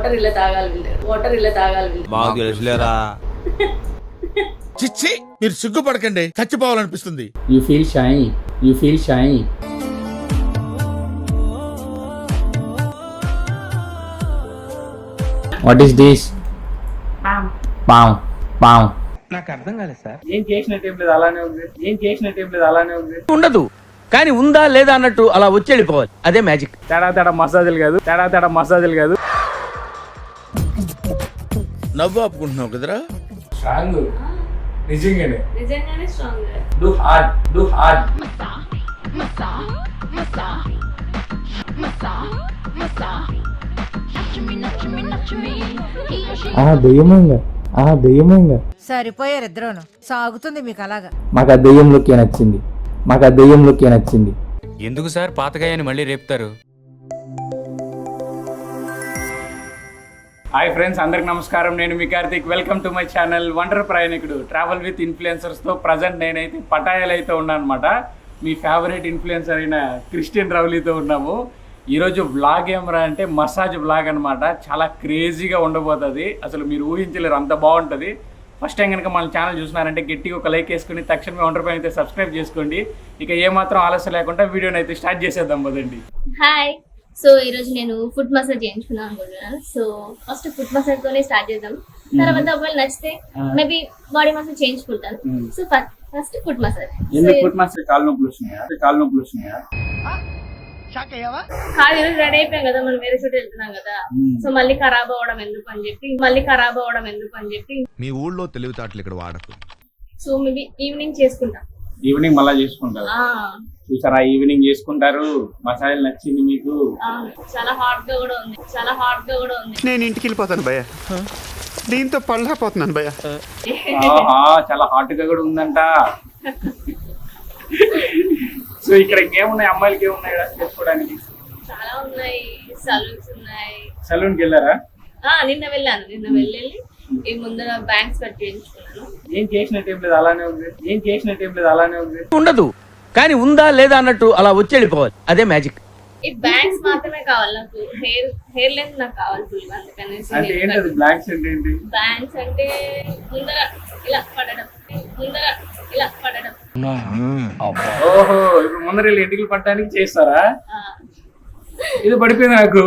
Water ఇలా తాగాలి మాకు తెలుసులేరా. చిచ్చి మీరు సిగ్గుపడకండి, చచ్చిపోవాలనిపిస్తుంది. You feel shy. You feel shy. What is this? Palm. నాకు అర్థం కాలేదు సార్. ఏం చేసినట్టు ఏం లేదు, అలానే ఉంది. ఉండదు కానీ ఉందా లేదా అన్నట్టు అలా వచ్చి వెళ్ళిపోవాలి. అదే మ్యాజిక్. తేడా మసాజులు కాదు. నవ్వు ఆపుకుంటున్నావు కదరా. స్ట్రాంగ్ నిజంగానే. స్ట్రాంగ్. Do hard. దెయ్యమేంగా సరిపోయారు ఇద్దరును. సాగుతుంది మీకు అలాగా. మాకు ఆ దెయ్యంలోకి నచ్చింది. ఎందుకు సార్ పాతగాయని మళ్ళీ రేపుతారు? హాయ్ ఫ్రెండ్స్, అందరికి నమస్కారం. నేను మీ Karthik. Welcome to my channel wonder ప్రయాణికుడు ట్రావెల్ విత్ ఇన్ఫ్లుయెన్సర్స్తో. ప్రజెంట్ నేనైతే పటాయాలు అయితే ఉన్నాను అనమాట. మీ ఫేవరెట్ ఇన్ఫ్లుయెన్సర్ అయిన క్రిస్టియన్ రౌలీతో ఉన్నాము. ఈరోజు వ్లాగ్ ఏమరా అంటే మసాజ్ వ్లాగ్ అనమాట. చాలా క్రేజీగా ఉండబోతుంది. అసలు మీరు ఊహించలేరు, అంత బాగుంటుంది. ఫస్ట్ టైం కనుక మన ఛానల్ చూసినారంటే గట్టిగా ఒక లైక్ వేసుకుని తక్షణమే వండర్ ప్రయాణికుడు అయితే సబ్స్క్రైబ్ చేసుకోండి. ఇక ఏమాత్రం ఆలస్యం లేకుండా వీడియోని అయితే స్టార్ట్ చేసేద్దాం పదండి. హాయ్. సో ఈరోజు నేను ఫుట్ మసాజ్ చేయించుకున్నాను అనుకుంటున్నాను. సో ఫస్ట్ ఫుట్ మసాజ్ తోనే స్టార్ట్ చేద్దాం. తర్వాత ఒకవేళ నచ్చితే మేబీ బాడీ మసాజ్ చేయించుకుంటాను. So first foot massage. Foot massage కాళ్ళు నొప్పులు వస్తున్నాయా? కాదు, ఈరోజు రెడీ అయిపోయాం కదా, మనం వేరే షూట్ వెళ్తున్నాం కదా. సో మళ్ళీ ఖరాబ్ అవ్వడం ఎందుకు అని చెప్పి మీ ఊళ్ళో తెలివితేటలు ఇక్కడ వాడకు. సో మేబీ ఈవినింగ్ చేసుకుంటాం. ఈవినింగ్ మళ్ళా చేసుకుంటారు. చూసారా, ఈవినింగ్ చేసుకుంటారు. మసాజ్ నచ్చింది మీకు? చాలా హాట్ గా కూడా ఉంది. నేను ఇంటికి వెళ్ళిపోతాను భయ్య, దీంతో పళ్ళపోతున్నాను భయ్య. చాలా హాట్ గా కూడా ఉందంట. సో ఇక్కడ ఇంకేమున్నాయి, అమ్మాయిలకి ఏమున్నాయి చేసుకోవడానికి? చాలా ఉన్నాయి. సలూన్స్ ఉన్నాయి. సలూన్ కి వెళ్ళారా? నిన్న వెళ్ళి ఈ ముందర బ్యాంక్స్ కట్ చేయించుకున్నాను. ఏం చేసినట్టు ఏం లేదు, అలానే ఉంది. ఉండదు కానీ ఉందా లేదా అన్నట్టు అలా వచ్చి వెళ్ళిపోవాలి. అదే మ్యాజిక్. ఈ బ్యాంక్స్ మాత్రమే కావాలి నాకు. హెయిర్ లెంత్ నాకు కావాలి ఫుల్. అందుకనేసి అంటే ఏంటది బ్లాంక్స్ అంటే ఏంటి? బ్యాంక్స్ అంటే ముందర ఇలా పడడం. ఓహో, ఇప్పుడు ముందర ఇంటికి పట్టడానికి చేస్తారా? ఇది పడిపోయింది నాకు.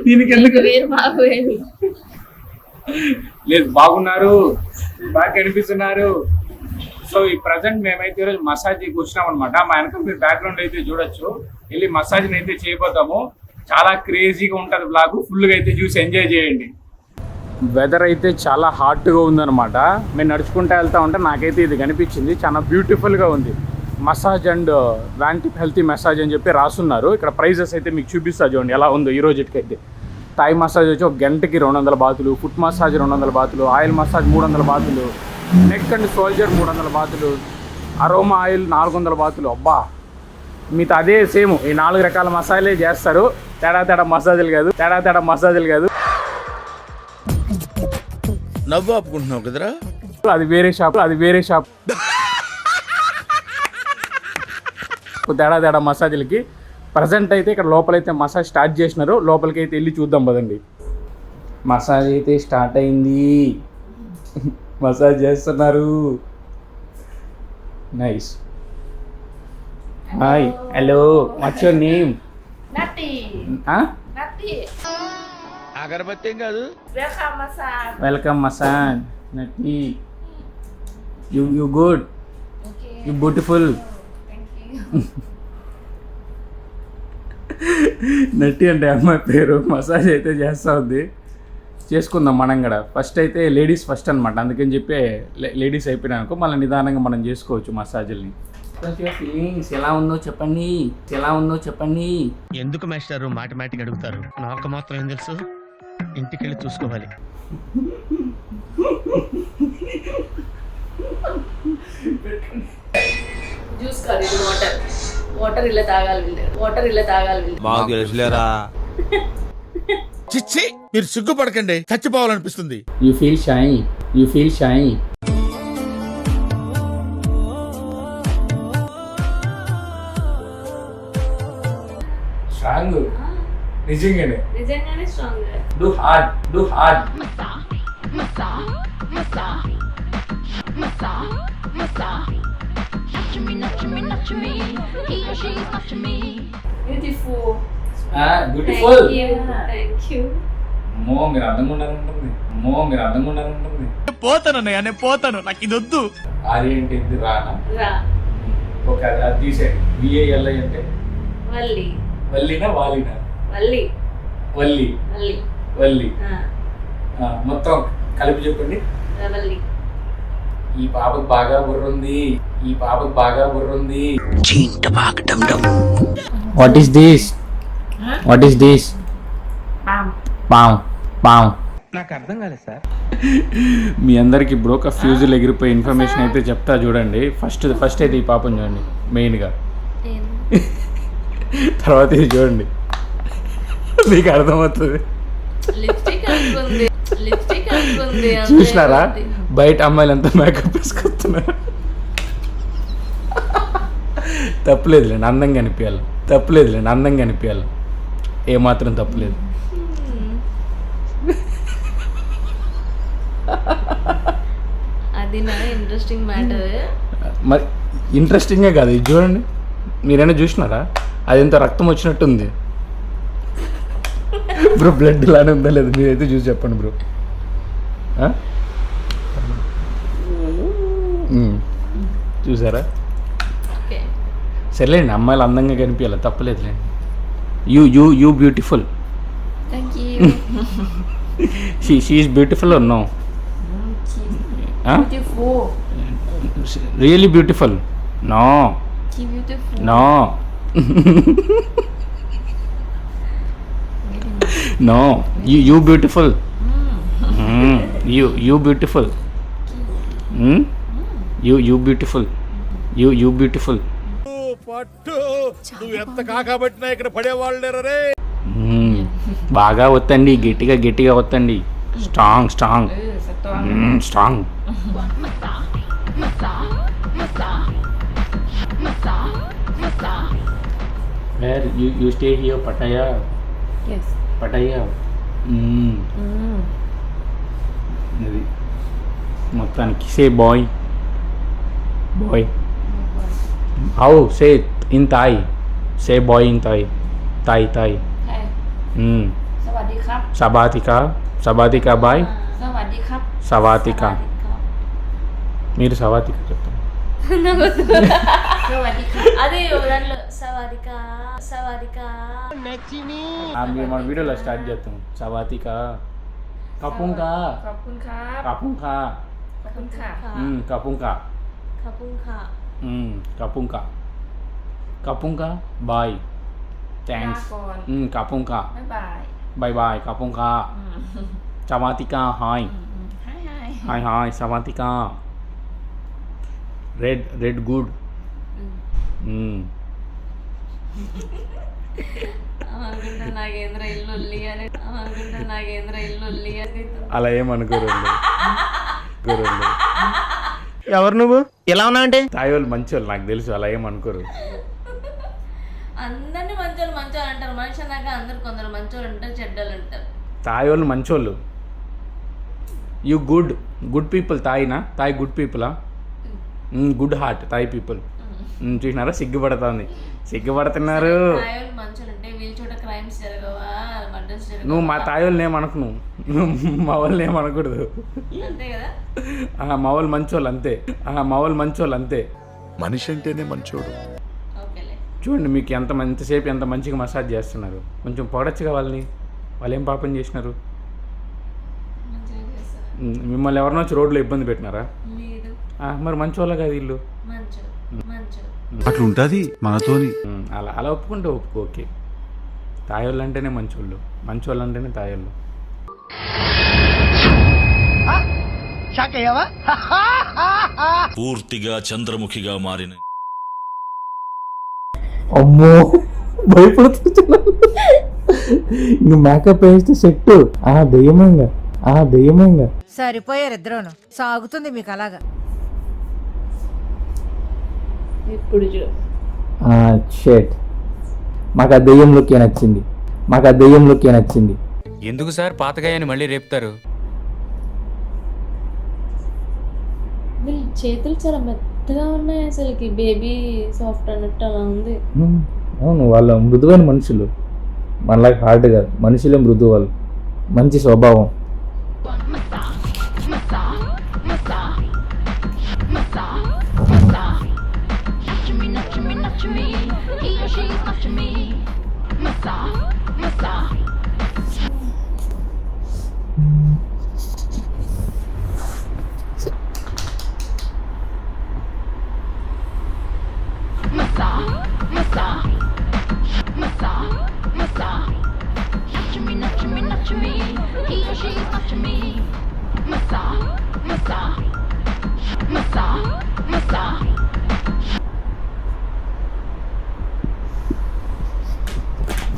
దీనికి ఎందుకు వేరు మాకు వేరు లేదు. బాగున్నారు, బాగా కనిపిస్తున్నారు. సో ఈ ప్రజెంట్ మేమైతే ఈరోజు మసాజ్ కూర్చున్నాం అనమాట. మా వెనక మీరు బ్యాక్గ్రౌండ్ అయితే చూడొచ్చు. వెళ్ళి మసాజ్ అయితే చేయబోతాము. చాలా క్రేజీగా ఉంటుంది బ్లాగ్. ఫుల్గా అయితే చూసి ఎంజాయ్ చేయండి. వెదర్ అయితే చాలా హాట్గా ఉందన్నమాట. మేము నడుచుకుంటూ వెళ్తా ఉంటే నాకైతే ఇది కనిపించింది. చాలా బ్యూటిఫుల్గా ఉంది. మసాజ్ అండ్ వ్యాంటిప్ హెల్తీ మసాజ్ అని చెప్పి రాసున్నారు. ఇక్కడ ప్రైజెస్ అయితే మీకు చూపిస్తా చూడండి ఎలా ఉందో ఈ రోజుకైతే. థాయ్ మసాజ్ వచ్చి ఒక గంటకి 200 బాతులు, ఫుట్ మసాజ్ 200 బాతులు, ఆయిల్ మసాజ్ 300 బాతులు, నెక్ అండ్ షోల్డర్ 300 బాతులు, అరోమా ఆయిల్ 400 బాతులు. అబ్బా, మీతో అదే సేమ్ ఈ 4 రకాల మసాజులే చేస్తారు. తేడా మసాజులు కాదు. నవ్వు ఆపుకుంటున్నావు కదరా. అది వేరే షాప్. తేడా మసాజులకి ప్రజెంట్ అయితే ఇక్కడ లోపలైతే మసాజ్ స్టార్ట్ చేసినారు. లోపలికి అయితే వెళ్ళి చూద్దాం పదండి. మసాజ్ అయితే స్టార్ట్ అయింది. మసాజ్ చేస్తున్నారు. Nice. Hi, hello, what's your name? అగరబత్తి కాదు. Welcome massage. నటి, యు గుడ్, యు బ్యూటిఫుల్. నటి అంటే అమ్మాయి పేరు. మసాజ్ అయితే చేస్తూ ఉంది. చేసుకుందాం మనం కూడా. ఫస్ట్ అయితే లేడీస్ ఫస్ట్ అనమాట. అందుకని చెప్పి లేడీస్ అయిపోయినాక మళ్ళీ నిదానంగా మనం చేసుకోవచ్చు మసాజుల్ని. ఫీలింగ్స్ ఎలా ఉందో చెప్పండి. ఎందుకు మాస్టారు మాటిమాటికి అడుగుతారు? నాకు మాత్రం ఏం తెలుసు, ఇంటికి వెళ్ళి చూసుకోవాలి. జ్యూస్ కాదు, ఇది వాటర్ ఇలా తాగాలి. మాకు తెలుసులేరా. చిచ్చి మీరు సిగ్గుపడకండి, చచ్చిపోవాలనిపిస్తుంది. You feel shy. స్ట్రాంగ్ నిజంగానే నిజంగానే strong. Do hard beautiful. Beautiful. Thank you. అమ్మో మీరు అందంగా ఉండాలంటుంది. పోతానన్నయ్య నేను పోతాను, నాకు ఇది వద్దు. ఆరేంటి రానా రా. ఒక అది తీసే విఏఎల్ఐ అంటే వల్లి. వల్లినా వాలినా వల్లి. వల్లి వల్లి. వల్లి ఆ, మొత్తం కలిపి చెప్పండి. వల్లి. ఈ పాపకు బాగా బుర్రుంది. What is this? What is this? Palm. నాకు అర్థం కాలేదు సార్. మీ అందరికి ఇప్పుడు ఒక ఫ్యూజులు ఎగిరిపోయి ఇన్ఫర్మేషన్ అయితే చెప్తా చూడండి. ఫస్ట్ అయితే ఈ పాపం చూడండి మెయిన్గా, తర్వాత ఇది చూడండి మీకు అర్థమవుతుంది. లిప్స్టిక్ అనుకుంది. చూసినారా బయట అమ్మాయిలు అంతా మేకప్ వేసుకొస్తున్నారు. తప్పులేదులేండి, అందంగా అనిపించాలి. ఏమాత్రం తప్పులేదు. అది నా ఇంట్రెస్టింగ్ మ్యాటర్. మరి ఇంట్రెస్టింగే కాదు ఇది చూడండి. మీరైనా చూసినారా? అది ఎంత రక్తం వచ్చినట్టుంది బ్రో. బ్లడ్ ఇలానే ఉందా లేదు మీరైతే చూసి చెప్పండి బ్రో. చూసారా? ఓకే. సరేలేండి, అమ్మాయిలు అందంగా కనిపించాలి, తప్పలేదులేండి. You beautiful. Thank you. She is beautiful or no? Beautiful. Really beautiful? No. Beautiful. No. No. You beautiful. You beautiful. You beautiful. You beautiful. పట్టు నువ్వు ఎంత కాకబట్టినా ఇక్కడ పడేవాళ్ళు లేరు రే. బాగా ఒత్తండి, గట్టిగా ఒత్తండి. Strong. Where you stay here, Pattaya? Yes. Pattaya. అది మొత్తానికి say bye. How say in Thai? Say bye in Thai. థాయ్.สวัสดีครับ. సబాతికా బాయ్. สวัสดีครับ. సవాతిక. మీరు సవాతిక చెప్తారు. అదే దాంట్లో సవాదికా. మీరు మన వీడియోలో స్టార్ట్ చేస్తాం. సవాతిక. కపుంకా. కపుంకా బాయ్. థ్యాంక్స్. కపుంకా బాయ్. కపుంకా. సవాతిక హాయ్. సవాతిక. Red good. నాగేంద్ర ఇల్లు అని. అలా ఏమనుకోరు. ఎవరు నువ్వు ఎలా ఉన్నా అంటే? తాయి వాళ్ళు మంచి వాళ్ళు నాకు తెలుసు, అలా ఏమనుకోరు. అందరినీ మంచోళ్ళు అంటారు. మనిషి అన్నాక అందరు కొందరు మంచోళ్ళు ఉంటారు, చెడ్డలు ఉంటారు. తాయి వాళ్ళు మంచోళ్ళు. You good people. తాయి గుడ్ పీపులా? గుడ్ హార్ట్ తాయి పీపుల్. చూసినారా? సిగ్గుపడుతున్నారు. మంచోళ్ళు అంటే వీళ్ళ చోట క్రైమ్స్ జరగవా, మర్డర్స్ జరగవా? నువ్వు మా తాయి వాళ్ళని ఏమనకు, నువ్వు మా వాళ్ళని ఏమనకూడదు. అంతే కదా? మా వాళ్ళు మంచోళ్ళు అంతే. మనిషి అంటేనే మంచోడు. ఓకేలే. చూడండి మీకు ఎంతసేపు ఎంత మంచిగా మసాజ్ చేస్తున్నారు. కొంచెం పొడచ్చుగా వాళ్ళని. వాళ్ళు ఏం పాపం చేసినారు? మంచిగా చేస్తారు. మిమ్మల్ని ఎవరినో వచ్చి రోడ్లో ఇబ్బంది పెట్టినారా? లేదు. మరి మంచోళ్ళ కాదు వీళ్ళు. మంచోళ్ళు. అట్లుంటది మనతోని. అలా ఒప్పుకుంటే ఓకే. తాయోళ్ళు అంటేనే మంచోళ్ళు అంటేనే తాయోళ్ళు. పూర్తిగా చంద్రముఖిగా మారిన అమ్మో భయపడుతున్నా. ఇంక మేకప్ వేస్తే సెట్. దెయ్యమంగా సరిపోయారు ఇద్దరును. సాగుతుంది మీకు అలాగా. ఇప్పుడు చూడు. షేట్ మాకు ఆ దెయ్యంలోకి నచ్చింది. మాకు ఆ దెయ్యం లుక్కే నచ్చింది. ఎందుకు సార్ పాతగాయని మళ్ళీ రేపుతారు? వీళ్ళ చేతులు చాలా మెత్తగా ఉన్నాయి, అసలుకి బేబీ సాఫ్ట్ అన్నట్టు అలా ఉంది. అవును, వాళ్ళ మృదువైన మనుషులు, మనలాగా హార్డ్ కాదు, మనుషులే మృదువు, వాళ్ళు మంచి స్వభావం.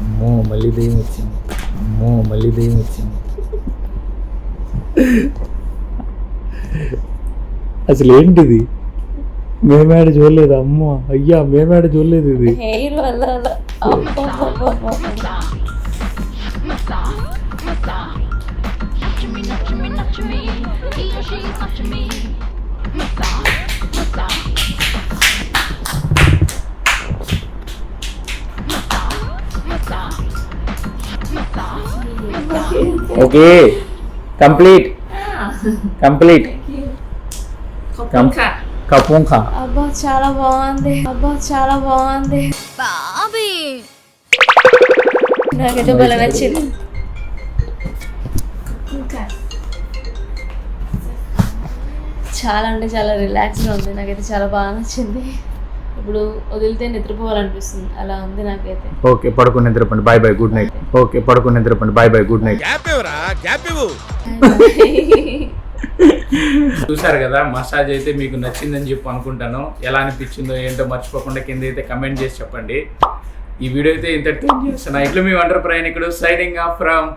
అమ్మో మళ్ళీ దెయ్యం వచ్చింది, అమ్మో మళ్ళీ దెయ్యం వచ్చింది. అసలు ఏంటిది? మేమేడ చూడలేదు, అమ్మో అయ్యా మేమేడ చూడలేదు ఇది. హెయిర్ వల్ల అలా ఓకే, కంప్లీట్ కంప్లీట్ కపుంఖా. అబ్బా చాలా బాగుంది, అబ్బా చాలా బాగుంది, నాకైతే భలే నచ్చింది. చాలా అంటే చాలా రిలాక్స్గా ఉంది, నాకైతే చాలా బాగా నచ్చింది. ఇప్పుడు వదిలితే నిద్రపోవాలనిపిస్తుంది, అలా ఉంది నాకైతే. ఓకే పడుకుని నిద్రపండి, bye bye good night. Okay పడుకుని నిద్రపండి, bye bye good night. Gap ఇవ్వరా, గ్యాప్ ఇవ్వు. చూసారు కదా, మసాజ్ అయితే మీకు నచ్చిందని చెప్పి అనుకుంటాను. ఎలా అనిపించిందో ఏంటో మర్చిపోకుండా కింద అయితే కమెంట్ చేసి చెప్పండి. ఈ వీడియో అయితే ఇంతటితో చేస్తున్నా. ఇట్లా మీ వండర్ ప్రయాణికుడు సైనింగ్ ఆఫ్ ఫ్రమ్